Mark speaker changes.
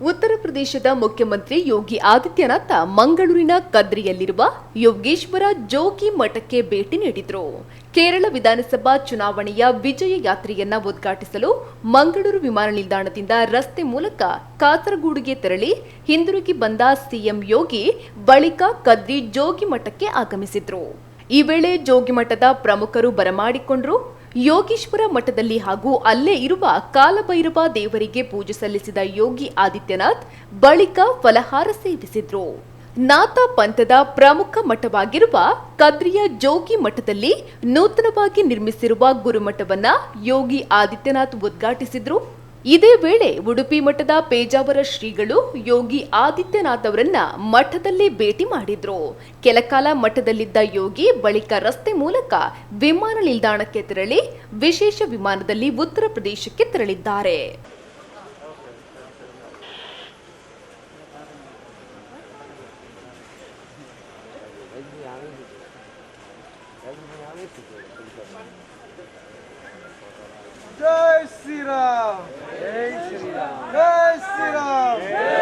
Speaker 1: ಉತ್ತರ ಪ್ರದೇಶದ ಮುಖ್ಯಮಂತ್ರಿ ಯೋಗಿ ಆದಿತ್ಯನಾಥ್ ಮಂಗಳೂರಿನ ಕದ್ರಿಯಲ್ಲಿರುವ ಯೋಗೇಶ್ವರ ಜೋಗಿ ಮಠಕ್ಕೆ ಭೇಟಿ ನೀಡಿದರು. ಕೇರಳ ವಿಧಾನಸಭಾ ಚುನಾವಣೆಯ ವಿಜಯ ಯಾತ್ರೆಯನ್ನ ಉದ್ಘಾಟಿಸಲು ಮಂಗಳೂರು ವಿಮಾನ ನಿಲ್ದಾಣದಿಂದ ರಸ್ತೆ ಮೂಲಕ ಕಾಸರಗೋಡಿಗೆ ತೆರಳಿ ಹಿಂದಿರುಗಿ ಬಂದ ಸಿಎಂ ಯೋಗಿ ಬಳಿಕ ಕದ್ರಿ ಜೋಗಿ ಮಠಕ್ಕೆ ಆಗಮಿಸಿದ್ರು. ಈ ವೇಳೆ ಜೋಗಿಮಠದ ಪ್ರಮುಖರು ಬರಮಾಡಿಕೊಂಡರು. ಯೋಗೀಶ್ವರ ಮಠದಲ್ಲಿ ಹಾಗೂ ಅಲ್ಲೇ ಇರುವ ಕಾಲಭೈರವ ದೇವರಿಗೆ ಪೂಜೆ ಸಲ್ಲಿಸಿದ ಯೋಗಿ ಆದಿತ್ಯನಾಥ್ ಬಳಿಕ ಫಲಹಾರ ಸೇವಿಸಿದ್ರು. ನಾಥ ಪಂಥದ ಪ್ರಮುಖ ಮಠವಾಗಿರುವ ಕದ್ರಿಯ ಜೋಗಿ ಮಠದಲ್ಲಿ ನೂತನವಾಗಿ ನಿರ್ಮಿಸಿರುವ ಗುರುಮಠವನ್ನ ಯೋಗಿ ಆದಿತ್ಯನಾಥ್ ಉದ್ಘಾಟಿಸಿದ್ರು. ಇದೇ ವೇಳೆ ಉಡುಪಿ ಮಠದ ಪೇಜಾವರ ಶ್ರೀಗಳು ಯೋಗಿ ಆದಿತ್ಯನಾಥ್ ಅವರನ್ನ ಮಠದಲ್ಲಿ ಭೇಟಿ ಮಾಡಿದ್ರು. ಕೆಲಕಾಲ ಮಠದಲ್ಲಿದ್ದ ಯೋಗಿ ಬಳಿಕ ರಸ್ತೆ ಮೂಲಕ ವಿಮಾನ ನಿಲ್ದಾಣಕ್ಕೆ ತೆರಳಿ ವಿಶೇಷ ವಿಮಾನದಲ್ಲಿ ಉತ್ತರ ಪ್ರದೇಶಕ್ಕೆ ತೆರಳಿದ್ದಾರೆ.
Speaker 2: जय श्री राम, जय श्री राम, जय श्री राम।